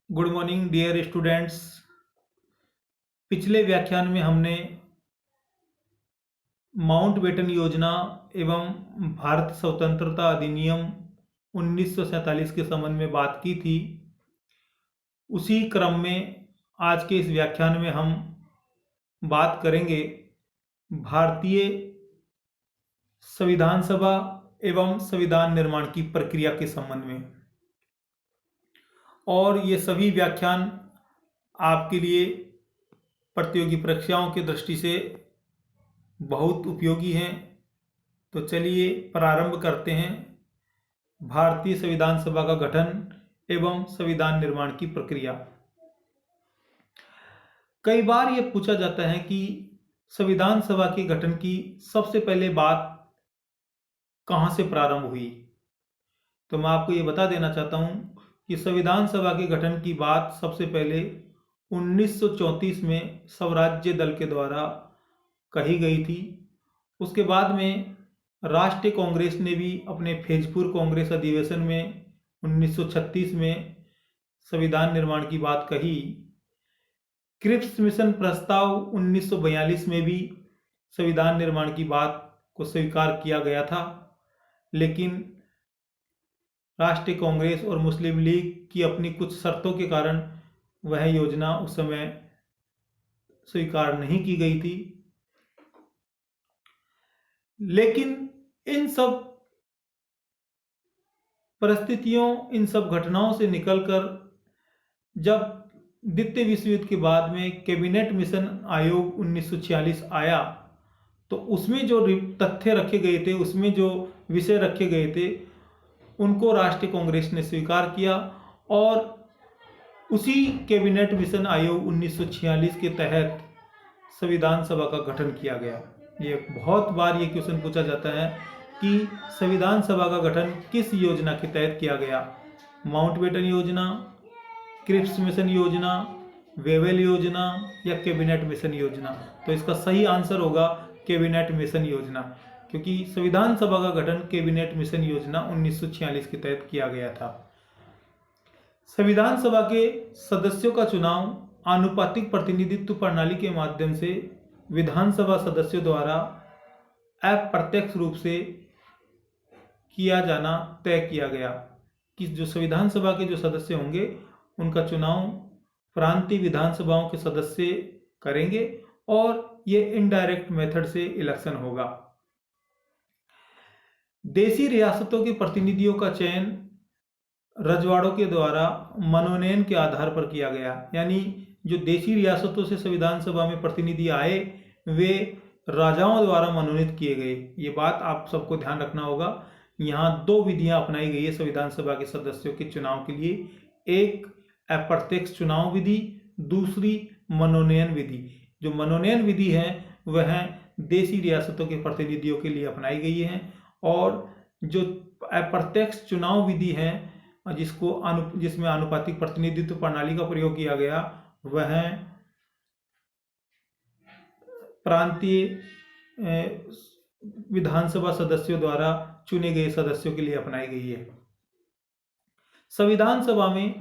Good morning dear students. पिछले व्याख्यान में हमने माउंटबेटन योजना एवं भारत स्वतंत्रता अधिनियम 1947 के संबंध में बात की थी। उसी क्रम में आज के इस व्याख्यान में हम बात करेंगे भारतीय संविधान सभा एवं संविधान निर्माण की प्रक्रिया के संबंध में। और ये सभी व्याख्यान आपके लिए प्रतियोगी परीक्षाओं की दृष्टि से बहुत उपयोगी हैं। तो चलिए प्रारंभ करते हैं भारतीय संविधान सभा का गठन एवं संविधान निर्माण की प्रक्रिया। कई बार यह पूछा जाता है कि संविधान सभा के गठन की सबसे पहले बात कहां से प्रारंभ हुई। तो मैं आपको ये बता देना चाहता हूं कि संविधान सभा के गठन की बात सबसे पहले 1934 में स्वराज्य दल के द्वारा कही गई थी। उसके बाद में राष्ट्रीय कांग्रेस ने भी अपने फैजपुर कांग्रेस अधिवेशन में 1936 में संविधान निर्माण की बात कही। क्रिप्स मिशन प्रस्ताव 1942 में भी संविधान निर्माण की बात को स्वीकार किया गया था, लेकिन राष्ट्रीय कांग्रेस और मुस्लिम लीग की अपनी कुछ शर्तों के कारण वह योजना उस समय स्वीकार नहीं की गई थी। लेकिन इन सब परिस्थितियों, इन सब घटनाओं से निकलकर जब द्वितीय विश्व युद्ध के बाद में कैबिनेट मिशन आयोग 1946 आया, तो उसमें जो तथ्य रखे गए थे, उसमें जो विषय रखे गए थे, उनको राष्ट्रीय कांग्रेस ने स्वीकार किया और उसी कैबिनेट मिशन आयोग 1946 के तहत संविधान सभा का गठन किया गया। ये बहुत बार ये क्वेश्चन पूछा जाता है कि संविधान सभा का गठन किस योजना के तहत किया गया। माउंटबेटन योजना, क्रिप्स मिशन योजना, वेवेल योजना या कैबिनेट मिशन योजना। तो इसका सही आंसर होगा कैबिनेट मिशन योजना, क्योंकि संविधान सभा का गठन कैबिनेट मिशन योजना 1946 के तहत किया गया था। संविधान सभा के सदस्यों का चुनाव आनुपातिक प्रतिनिधित्व प्रणाली के माध्यम से विधानसभा सदस्यों द्वारा अप्रत्यक्ष रूप से किया जाना तय किया गया कि जो संविधान सभा के जो सदस्य होंगे उनका चुनाव प्रांतीय विधानसभाओं के सदस्य करेंगे और ये इनडायरेक्ट मेथड से इलेक्शन होगा। देशी रियासतों के प्रतिनिधियों का चयन रजवाड़ों के द्वारा मनोनयन के आधार पर किया गया, यानी जो देशी रियासतों से संविधान सभा में प्रतिनिधि आए वे राजाओं द्वारा मनोनीत किए गए। ये बात आप सबको ध्यान रखना होगा। यहाँ दो विधियां अपनाई गई है संविधान सभा के सदस्यों के चुनाव के लिए, एक अप्रत्यक्ष चुनाव विधि, दूसरी मनोनयन विधि। जो मनोनयन विधि है वह देशी रियासतों के प्रतिनिधियों के लिए अपनाई गई है, और जो अप्रत्यक्ष चुनाव विधि है जिसमें आनुपातिक प्रतिनिधित्व प्रणाली का प्रयोग किया गया, वह प्रांतीय विधानसभा सदस्यों द्वारा चुने गए सदस्यों के लिए अपनाई गई है। संविधान सभा में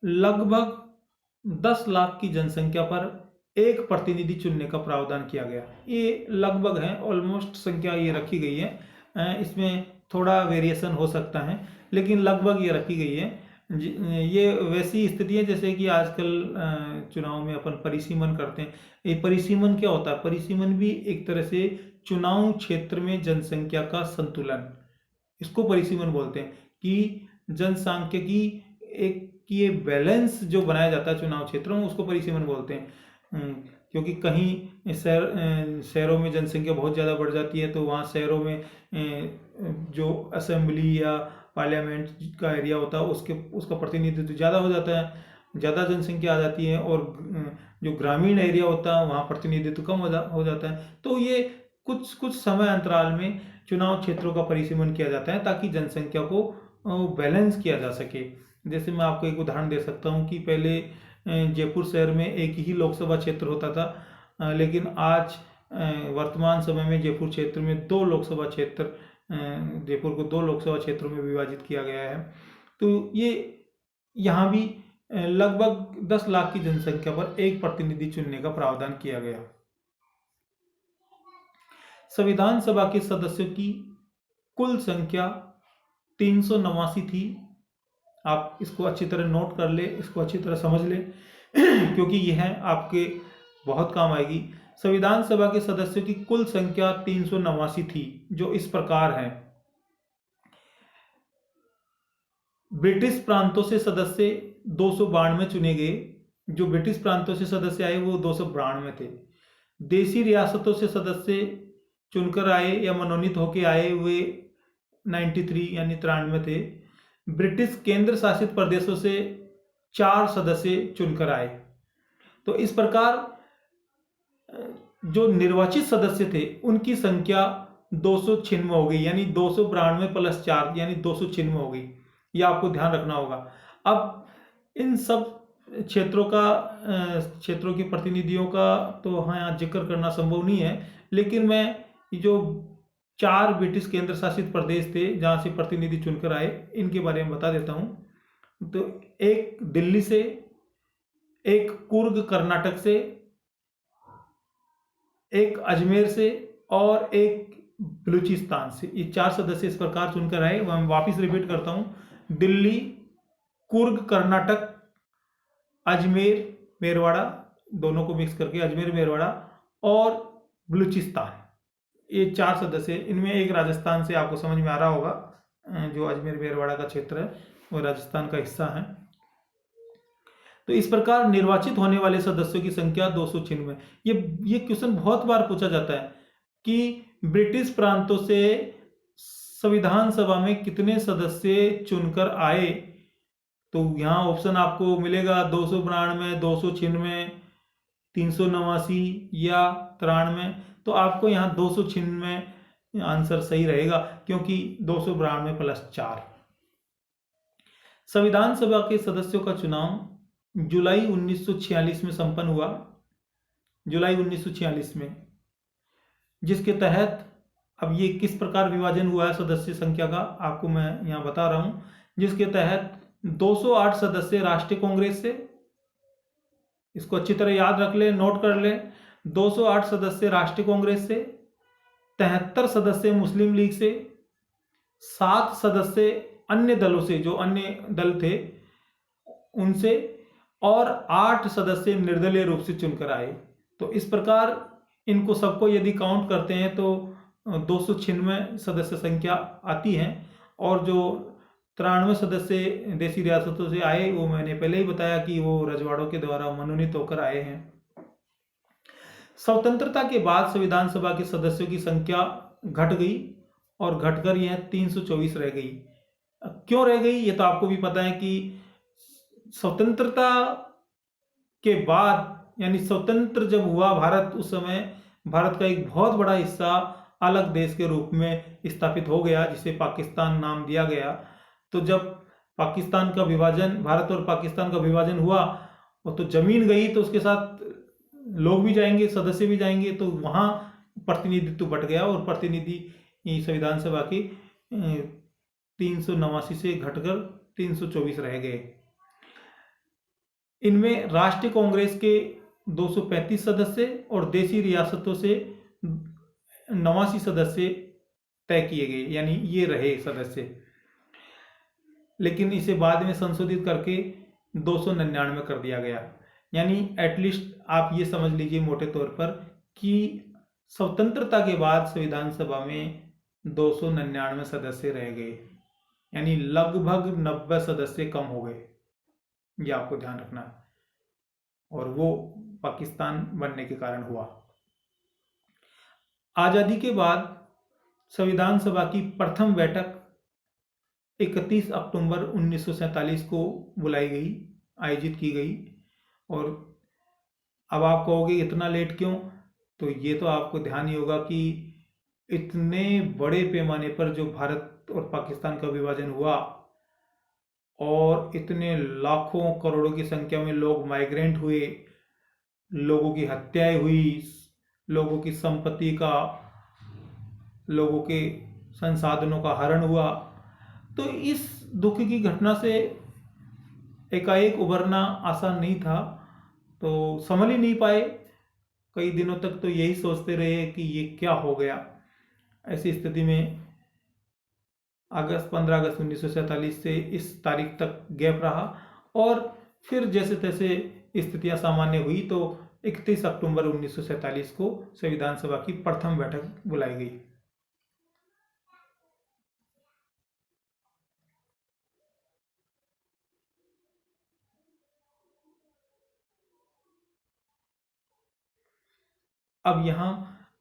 लगभग 10 लाख की जनसंख्या पर एक प्रतिनिधि चुनने का प्रावधान किया गया। ये लगभग है, ऑलमोस्ट संख्या ये रखी गई है। इसमें थोड़ा वेरिएशन हो सकता है, लेकिन लगभग ये रखी गई है। ये वैसी स्थिति है जैसे कि आजकल चुनाव में अपन परिसीमन करते हैं। ये परिसीमन क्या होता है? परिसीमन भी एक तरह से चुनाव क्षेत्र में जनसंख्या का संतुलन, इसको परिसीमन बोलते हैं कि जनसांख्यिकी एक ये बैलेंस जो बनाया जाता है चुनाव क्षेत्रों में, उसको परिसीमन बोलते हैं। क्योंकि कहीं शहरों में जनसंख्या बहुत ज़्यादा बढ़ जाती है, तो वहाँ शहरों में जो असेंबली या पार्लियामेंट का एरिया होता है उसका प्रतिनिधित्व ज़्यादा हो जाता है, ज़्यादा जनसंख्या आ जाती है, और जो ग्रामीण एरिया होता है वहाँ प्रतिनिधित्व कम हो जाता है। तो ये कुछ समय अंतराल में चुनाव क्षेत्रों का परिसीमन किया जाता है ताकि जनसंख्या को बैलेंस किया जा सके। जैसे मैं आपको एक उदाहरण दे सकता हूँ कि पहले जयपुर शहर में एक ही लोकसभा क्षेत्र होता था, लेकिन आज वर्तमान समय में जयपुर क्षेत्र में दो लोकसभा क्षेत्र, जयपुर को 2 लोकसभा क्षेत्रों में विभाजित किया गया है। तो ये यहाँ भी लगभग 10 लाख की जनसंख्या पर एक प्रतिनिधि चुनने का प्रावधान किया गया। संविधान सभा के सदस्यों की कुल संख्या 389 थी। आप इसको अच्छी तरह नोट कर ले, इसको अच्छी तरह समझ ले क्योंकि यह आपके बहुत काम आएगी। संविधान सभा के सदस्यों की कुल संख्या 389 थी, जो इस प्रकार है। ब्रिटिश प्रांतों से सदस्य 292 चुने गए। जो ब्रिटिश प्रांतों से सदस्य आए वो 292 थे। देशी रियासतों से सदस्य चुनकर आए या मनोनीत होकर आए हुए 93 यानी 93 थे। ब्रिटिश केंद्र शासित प्रदेशों से 4 सदस्य चुनकर आए। तो इस प्रकार जो निर्वाचित सदस्य थे उनकी संख्या 296 हो गई, यानी 292 प्लस 4 यानी 296 हो गई। यह आपको ध्यान रखना होगा। अब इन सब क्षेत्रों के प्रतिनिधियों का तो हाँ यहाँ जिक्र करना संभव नहीं है, लेकिन मैं जो 4 ब्रिटिश केंद्र शासित प्रदेश थे जहाँ से प्रतिनिधि चुनकर आए इनके बारे में बता देता हूँ। तो एक दिल्ली से, एक कुर्ग कर्नाटक से, एक अजमेर से और एक बलूचिस्तान से। ये 4 सदस्य इस प्रकार चुनकर आए। मैं वापिस रिपीट करता हूँ, दिल्ली, कुर्ग कर्नाटक, अजमेर मेरवाड़ा, दोनों को मिक्स करके अजमेर मेरवाड़ा और बलूचिस्तान, ये 4 सदस्य। इनमें एक राजस्थान से आपको समझ में आ रहा होगा, जो अजमेर मेरवाड़ा का क्षेत्र है वो राजस्थान का हिस्सा है। तो इस प्रकार निर्वाचित होने वाले सदस्यों की संख्या 296। ये क्वेश्चन बहुत बार पूछा जाता है कि ब्रिटिश प्रांतों से संविधान सभा में कितने सदस्य चुनकर आए। तो यहाँ ऑप्शन आपको मिलेगा 292, 296, 389 या 93। तो आपको यहाँ 296 आंसर सही रहेगा, क्योंकि 292 प्लस 4। संविधान सभा के सदस्यों का चुनाव जुलाई 1946 में संपन्न हुआ। जुलाई 1946 में, जिसके तहत अब ये किस प्रकार विभाजन हुआ है सदस्य संख्या का आपको मैं यहाँ बता रहा हूँ। जिसके तहत 208 सदस्य राष्ट्रीय कांग्रेस से, इसको अच्छी तरह याद रख ले, नोट कर ले, 208 सदस्य राष्ट्रीय कांग्रेस से, 73 सदस्य मुस्लिम लीग से, 7 सदस्य अन्य दलों से, जो अन्य दल थे उनसे, और 8 सदस्य निर्दलीय रूप से चुनकर आए। तो इस प्रकार इनको सबको यदि काउंट करते हैं तो 296 सदस्य संख्या आती है। और जो 93 सदस्य देशी रियासतों से आए वो मैंने पहले ही बताया कि वो रजवाड़ों के द्वारा मनोनीत होकर आए हैं। स्वतंत्रता के बाद संविधान सभा के सदस्यों की संख्या घट गई और घटकर यह 324 रह गई। क्यों रह गई ये तो आपको भी पता है कि स्वतंत्रता के बाद, यानी स्वतंत्र जब हुआ भारत, उस समय भारत का एक बहुत बड़ा हिस्सा अलग देश के रूप में स्थापित हो गया, जिसे पाकिस्तान नाम दिया गया। तो जब पाकिस्तान का विभाजन, भारत और पाकिस्तान का विभाजन हुआ, वो तो जमीन गई तो उसके साथ लोग भी जाएंगे, सदस्य भी जाएंगे। तो वहाँ प्रतिनिधित्व बढ़ गया और प्रतिनिधि संविधान सभा की 389 से घटकर 324 रह गए। इनमें राष्ट्रीय कांग्रेस के 235 सदस्य और देशी रियासतों से 89 सदस्य तय किए गए, यानी ये रहे सदस्य। लेकिन इसे बाद में संशोधित करके 299 कर दिया गया। यानी एटलीस्ट आप ये समझ लीजिए मोटे तौर पर कि स्वतंत्रता के बाद संविधान सभा में 299 सदस्य रह गए, यानी लगभग 90 सदस्य कम हो गए। ये आपको ध्यान रखना है, और वो पाकिस्तान बनने के कारण हुआ। आजादी के बाद संविधान सभा की प्रथम बैठक 31 अक्टूबर 1947 को बुलाई गई, आयोजित की गई। और अब आप कहोगे इतना लेट क्यों, तो ये तो आपको ध्यान ही होगा कि इतने बड़े पैमाने पर जो भारत और पाकिस्तान का विभाजन हुआ और इतने लाखों करोड़ों की संख्या में लोग माइग्रेंट हुए, लोगों की हत्याएं हुई, लोगों की संपत्ति का, लोगों के संसाधनों का हरण हुआ। तो इस दुख की घटना से एकाएक उभरना आसान नहीं था, तो संभल ही नहीं पाए। कई दिनों तक तो यही सोचते रहे कि ये क्या हो गया। ऐसी स्थिति में 15 अगस्त 1947 से इस तारीख तक गैप रहा, और फिर जैसे तैसे स्थितियां सामान्य हुई तो 31 अक्टूबर 1947 को संविधान सभा की प्रथम बैठक बुलाई गई। अब यहाँ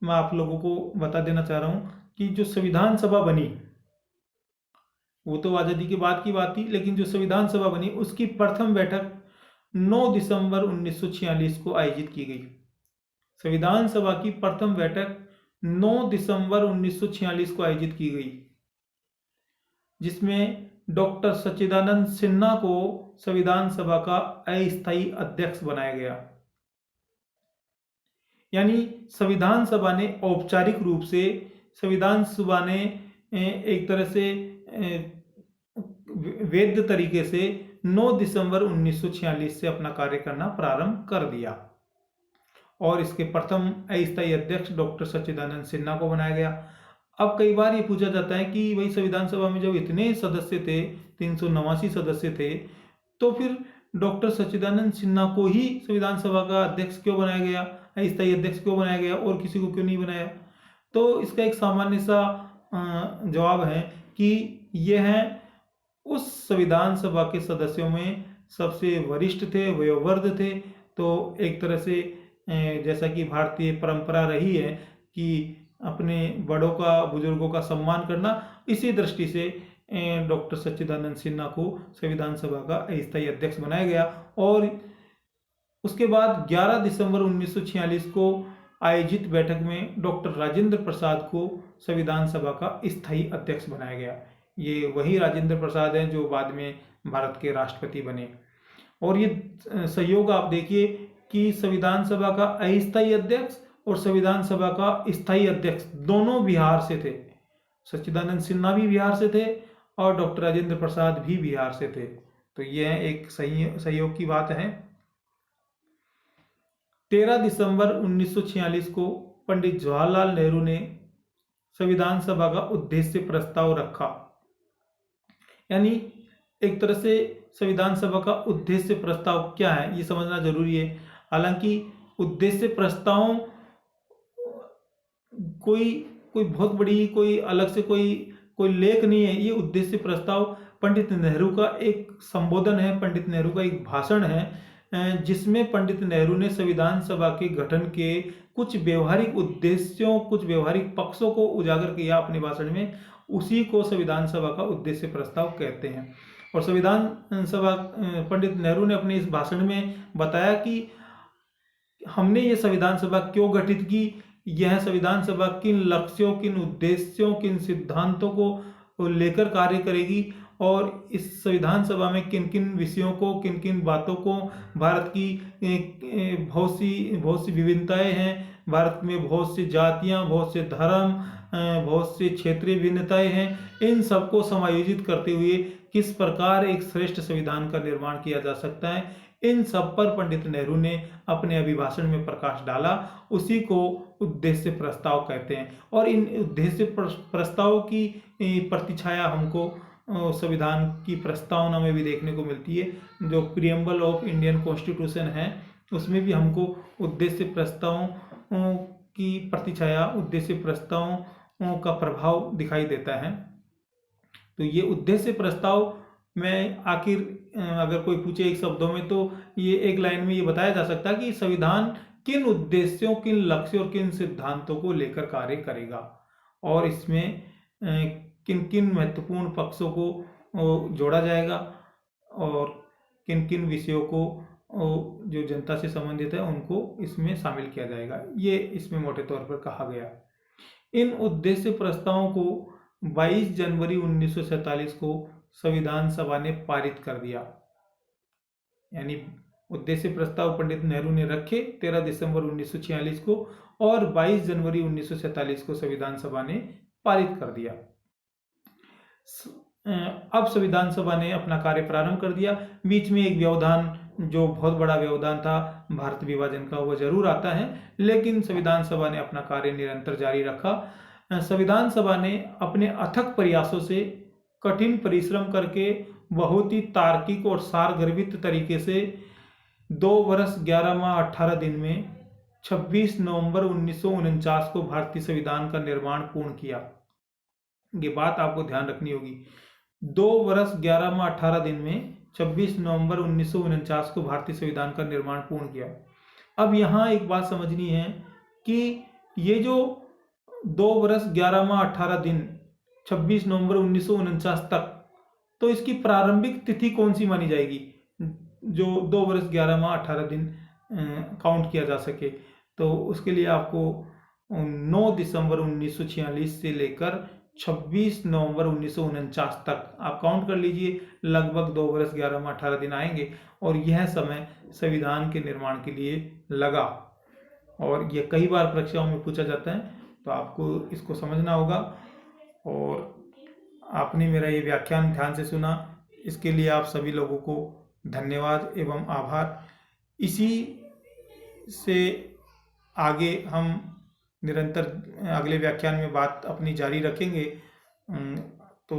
मैं आप लोगों को बता देना चाह रहा हूँ कि जो संविधान सभा बनी, वो तो आज़ादी के बाद की बात थी, लेकिन जो संविधान सभा बनी उसकी प्रथम बैठक 9 दिसंबर 1946 को आयोजित की गई। संविधान सभा की प्रथम बैठक 9 दिसंबर 1946 को आयोजित की गई, जिसमें डॉक्टर सच्चिदानंद सिन्हा को संविधान सभा का अस्थायी अध्यक्ष बनाया गया। यानी संविधान सभा ने औपचारिक रूप से, संविधान सभा ने एक तरह से वैध तरीके से 9 दिसंबर 1946 से अपना कार्य करना प्रारंभ कर दिया, और इसके प्रथम अस्थायी अध्यक्ष डॉक्टर सच्चिदानंद सिन्हा को बनाया गया। अब कई बार ये पूछा जाता है कि भाई संविधान सभा में जब इतने सदस्य थे, 389 सदस्य थे, तो फिर डॉक्टर सच्चिदानंद सिन्हा को ही संविधान सभा का अध्यक्ष क्यों बनाया गया, अस्थायी अध्यक्ष क्यों बनाया गया, और किसी को क्यों नहीं बनाया? तो इसका एक सामान्य सा जवाब है कि यह उस संविधान सभा के सदस्यों में सबसे वरिष्ठ थे, वयोवृद्ध थे। तो एक तरह से जैसा कि भारतीय परंपरा रही है कि अपने बड़ों का, बुजुर्गों का सम्मान करना, इसी दृष्टि से डॉक्टर सच्चिदानंद सिन्हा को संविधान सभा का अस्थायी अध्यक्ष बनाया गया। और उसके बाद 11 दिसंबर 1946 को आयोजित बैठक में डॉक्टर राजेंद्र प्रसाद को संविधान सभा का स्थायी अध्यक्ष बनाया गया। ये वही राजेंद्र प्रसाद हैं जो बाद में भारत के राष्ट्रपति बने। और ये सहयोग आप देखिए कि संविधान सभा का अस्थायी अध्यक्ष और संविधान सभा का स्थायी अध्यक्ष दोनों बिहार से थे। सच्चिदानंद सिन्हा भी बिहार से थे और डॉक्टर राजेंद्र प्रसाद भी बिहार से थे। तो यह एक सहयोग की बात है। 13 दिसंबर 1946 को पंडित जवाहरलाल नेहरू ने संविधान सभा का उद्देश्य प्रस्ताव रखा। यानी एक तरह से संविधान सभा का उद्देश्य प्रस्ताव क्या है ये समझना जरूरी है। हालांकि उद्देश्य प्रस्ताव कोई बहुत बड़ी, कोई अलग से कोई लेख नहीं है। ये उद्देश्य प्रस्ताव पंडित नेहरू का एक संबोधन है, पंडित नेहरू का एक भाषण है, जिसमें पंडित नेहरू ने संविधान सभा के गठन के कुछ व्यवहारिक उद्देश्यों, कुछ व्यवहारिक पक्षों को उजागर किया अपने भाषण में। उसी को संविधान सभा का उद्देश्य प्रस्ताव कहते हैं। और संविधान सभा, पंडित नेहरू ने अपने इस भाषण में बताया कि हमने ये संविधान सभा क्यों गठित की, यह संविधान सभा किन लक्ष्यों, किन उद्देश्यों, किन सिद्धांतों को लेकर कार्य करेगी, और इस संविधान सभा में किन किन विषयों को, किन किन बातों को, भारत की बहुत सी विभिन्नताएं हैं, भारत में बहुत सी जातियां, बहुत से धर्म, बहुत सी क्षेत्रीय भिन्नताएं हैं, इन सबको समायोजित करते हुए किस प्रकार एक श्रेष्ठ संविधान का निर्माण किया जा सकता है, इन सब पर पंडित नेहरू ने अपने अभिभाषण में प्रकाश डाला। उसी को उद्देश्य प्रस्ताव कहते हैं। और इन उद्देश्य प्रस्ताव की प्रतिछाया हमको संविधान की प्रस्तावना में भी देखने को मिलती है। जो प्रीएम्बल ऑफ इंडियन कॉन्स्टिट्यूशन है, उसमें भी हमको उद्देश्य प्रस्तावों की प्रतिछाया, उद्देश्य प्रस्तावों का प्रभाव दिखाई देता है। तो ये उद्देश्य प्रस्ताव में आखिर अगर कोई पूछे एक शब्दों में, तो ये एक लाइन में ये बताया जा सकता है कि संविधान किन उद्देश्यों, किन लक्ष्यों और किन सिद्धांतों को लेकर कार्य करेगा, और इसमें किन किन महत्वपूर्ण पक्षों को जोड़ा जाएगा, और किन किन विषयों को जो जनता से संबंधित है उनको इसमें शामिल किया जाएगा। ये इसमें मोटे तौर पर कहा गया। इन उद्देश्य प्रस्तावों को 22 जनवरी 1947 को संविधान सभा ने पारित कर दिया। यानी उद्देश्य प्रस्ताव पंडित नेहरू ने रखे 13 दिसंबर 1946 को, और 22 जनवरी 1947 को संविधान सभा ने पारित कर दिया। अब संविधान सभा ने अपना कार्य प्रारंभ कर दिया। बीच में एक व्यवधान, जो बहुत बड़ा व्यवधान था भारत विभाजन का, वो जरूर आता है, लेकिन संविधान सभा ने अपना कार्य निरंतर जारी रखा। संविधान सभा ने अपने अथक प्रयासों से, कठिन परिश्रम करके, बहुत ही तार्किक और सारगर्भित तरीके से 2 वर्ष 11 माह 18 दिन में 26 नवंबर 1949 को भारतीय संविधान का निर्माण पूर्ण किया। ये बात आपको ध्यान रखनी होगी। 2 वर्ष 11 माह 18 दिन में 26 नवंबर 1949 को भारतीय संविधान का निर्माण पूर्ण किया। अब यहाँ एक बात समझनी है कि ये जो 2 वर्ष 11 माह 18 दिन 26 नवंबर 1949 तक, तो इसकी प्रारंभिक तिथि कौन सी मानी जाएगी, जो 2 वर्ष 11 माह 18 दिन काउंट किया जा सके? तो उसके लिए आपको 9 दिसंबर 1946 से लेकर 26 नवंबर 1949 तक आप काउंट कर लीजिए, लगभग 2 वर्ष 11 माह 18 दिन आएंगे, और यह समय संविधान के निर्माण के लिए लगा। और यह कई बार परीक्षाओं में पूछा जाता है, तो आपको इसको समझना होगा। और आपने मेरा ये व्याख्यान ध्यान से सुना, इसके लिए आप सभी लोगों को धन्यवाद एवं आभार। इसी से आगे हम निरंतर अगले व्याख्यान में बात अपनी जारी रखेंगे। तो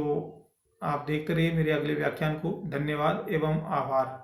आप देखते रहिए मेरे अगले व्याख्यान को। धन्यवाद एवं आभार।